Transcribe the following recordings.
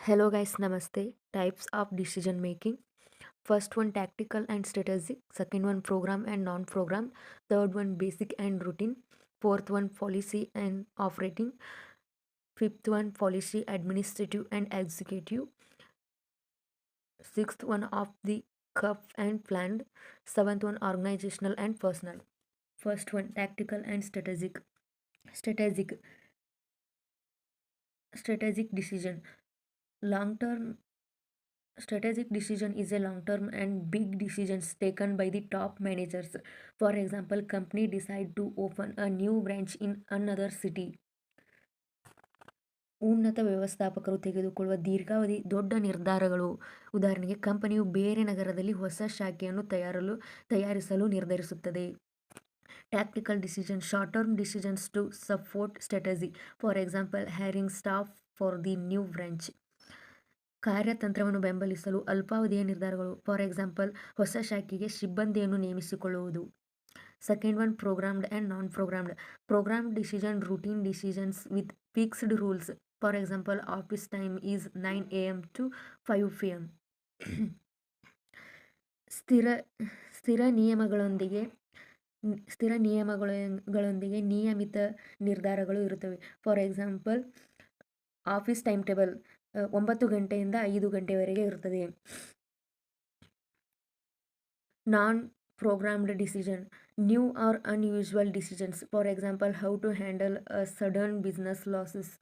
Hello guys, namaste. Types of decision making. First one tactical and strategic. Second one program and non-program. Third one basic and routine. Fourth one policy and operating. Fifth one policy administrative and executive. Sixth one of the cuff and planned. Seventh one organizational and personal. First one tactical and strategic. Strategic strategic decision. Long term Strategic decision is a long term and big decisions taken by the top managers. For example, company decide to open a new branch in another city. ಉನ್ನತ ವ್ಯವಸ್ಥಾಪಕರು ತೆಗೆದುಕೊಳ್ಳುವ ದೀರ್ಘಾವಧಿ ದೊಡ್ಡ ನಿರ್ಧಾರಗಳು. ಉದಾಹರಣೆಗೆ ಕಂಪನಿಯು ಬೇರೆ ನಗರದಲ್ಲಿ ಹೊಸ ಶಾಖೆಯನ್ನು ತಯಾರಿಸಲು ನಿರ್ಧರಿಸುತ್ತದೆ. Tactical decision short term decisions to support strategy. For example hiring staff for the new branch. ಕಾರ್ಯತಂತ್ರವನ್ನು ಬೆಂಬಲಿಸಲು ಅಲ್ಪಾವಧಿಯ ನಿರ್ಧಾರಗಳು. ಫಾರ್ ಎಕ್ಸಾಂಪಲ್ ಹೊಸ ಶಾಖೆಗೆ ಸಿಬ್ಬಂದಿಯನ್ನು ನೇಮಿಸಿಕೊಳ್ಳುವುದು. Second one programmed and non programmed. Programmed decision routine decisions with fixed rules. For example office time is 9 AM to 5 PM. ಸ್ಥಿರ ಸ್ಥಿರ ನಿಯಮಗಳೊಂದಿಗೆ ಸ್ಥಿರ ನಿಯಮಗಳೊಂದಿಗೆ ನಿಯಮಿತ ನಿರ್ಧಾರಗಳು ಇರುತ್ತವೆ. For example office time table 9 ಗಂಟೆಯಿಂದ 5 ಗಂಟೆವರೆಗೆ ಇರುತ್ತದೆ. Non programmed decision new or unusual decisions. For example how to handle sudden business losses.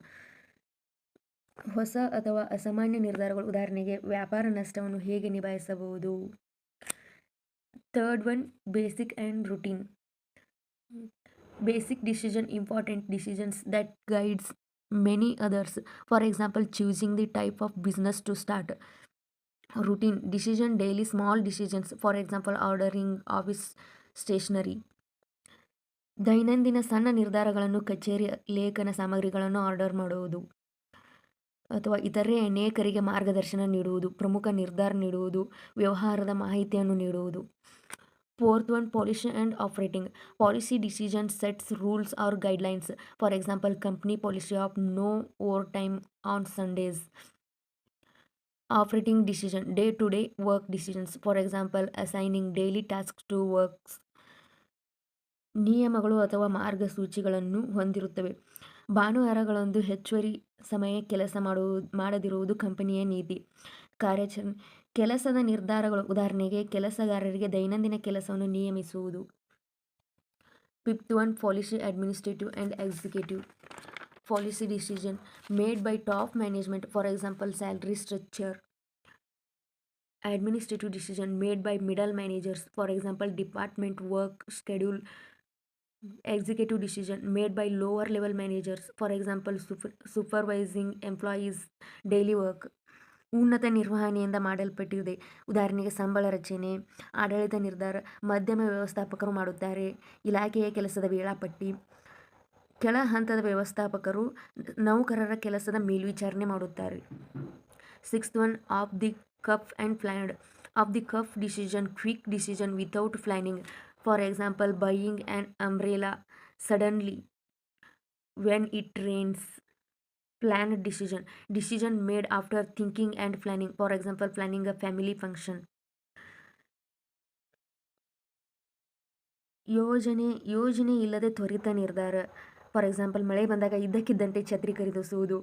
ಹೊಸ ಅಥವಾ ಅಸಾಮಾನ್ಯ ನಿರ್ಧಾರಗಳು. ಉದಾಹರಣೆಗೆ ವ್ಯಾಪಾರ ನಷ್ಟವನ್ನು ಹೇಗೆ ನಿಭಾಯಿಸಬಹುದು. Third one basic and routine. Basic decision important decisions that guides many others. For example, choosing the type of business to start. Routine decision daily small decisions. For example, ordering office stationery. ದೈನಂದಿನ ಸಣ್ಣ ನಿರ್ಧಾರಗಳನ್ನು ಕಚೇರಿ ಲೇಖನ ಸಾಮಗ್ರಿಗಳನ್ನು order ಮಾಡುವುದು ಅಥವಾ ಇತರೆ ಅನೇಕರಿಗೆ ಮಾರ್ಗದರ್ಶನ ನೀಡುವುದು, ಪ್ರಮುಖ ನಿರ್ಧಾರ ನೀಡುವುದು, ವ್ಯವಹಾರದ ಮಾಹಿತಿಯನ್ನು ನೀಡುವುದು. Fourth one policy and operating. Policy decision sets rules or guidelines. For example, company policy of no overtime on Sundays. Operating decision day-to-day work decisions. For example, assigning daily tasks to works. ನಿಯಮಗಳು ಅಥವಾ ಮಾರ್ಗಸೂಚಿಗಳನ್ನು ಹೊಂದಿರುತ್ತವೆ. ಭಾನುವಾರಗಳಂದು ಹೆಚ್ಚುವರಿ ಸಮಯ ಕೆಲಸ ಮಾಡದಿರುವುದು ಕಂಪನಿಯ ನೀತಿ. ಕಾರ್ಯಾಚರಣೆ ಕೆಲಸದ ನಿರ್ಧಾರಗಳು. ಉದಾಹರಣೆಗೆ ಕೆಲಸಗಾರರಿಗೆ ದೈನಂದಿನ ಕೆಲಸವನ್ನು ನಿಯಮಿಸುವುದು. Fifth one policy administrative and executive. Policy decision made by top management. For example salary structure. Administrative decision made by middle managers. For example department work schedule. Executive decision made by lower level managers. For example, supervising employees daily work. ಉನ್ನತ ನಿರ್ವಹಣೆಯಿಂದ ಮಾಡಲ್ಪಟ್ಟಿದೆ. ಉದಾಹರಣೆಗೆ ಸಂಬಳ ರಚನೆ, ಆಡಳಿತ ನಿರ್ಧಾರ ಮಧ್ಯಮ ವ್ಯವಸ್ಥಾಪಕರು ಮಾಡುತ್ತಾರೆ. ಇಲಾಖೆಯ ಕೆಲಸದ ವೇಳಾಪಟ್ಟಿ. ಕೆಳ ಹಂತದ ವ್ಯವಸ್ಥಾಪಕರು ನೌಕರರ ಕೆಲಸದ ಮೇಲ್ವಿಚಾರಣೆ ಮಾಡುತ್ತಾರೆ. Sixth one off the cuff and planned. Off the cuff decision quick decision without planning. For example, buying an umbrella suddenly when it rains. Planned decision made after thinking and planning. For example, planning a family function. ಯೋಜನೆ ಇಲ್ಲದೆ ತ್ವರಿತ ನಿರ್ಧಾರ. For example ಮಳೆ ಬಂದಾಗ ಇದ್ದಕ್ಕಿದ್ದಂತೆ ಛತ್ರಿ ಖರೀದಿಸುವುದು.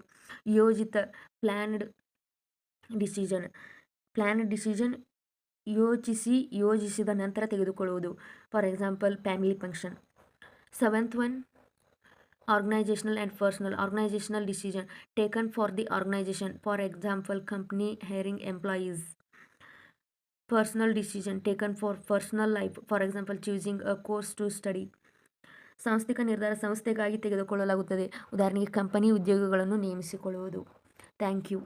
ಯೋಜಿತ ಪ್ಲ್ಯಾನ್ಡ್ ಡಿಸಿಷನ್ ಯೋಜಿಸಿದ ನಂತರ ತೆಗೆದುಕೊಳ್ಳುವುದು. For example family function. Seventh one organizational and personal. Organizational decision taken for the organization. For example company hiring employees. Personal decision taken for personal life. For example choosing a course to study. ಸಾಂಸ್ಥಿಕ ನಿರ್ಧಾರ ಸಂಸ್ಥೆಗಾಗಿ ತೆಗೆದುಕೊಳ್ಳಲಾಗುತ್ತದೆ. ಉದಾಹರಣೆಗೆ company ಉದ್ಯೋಗಿಗಳನ್ನು ನೇಮಿಸಿಕೊಳ್ಳುವುದು. Thank you.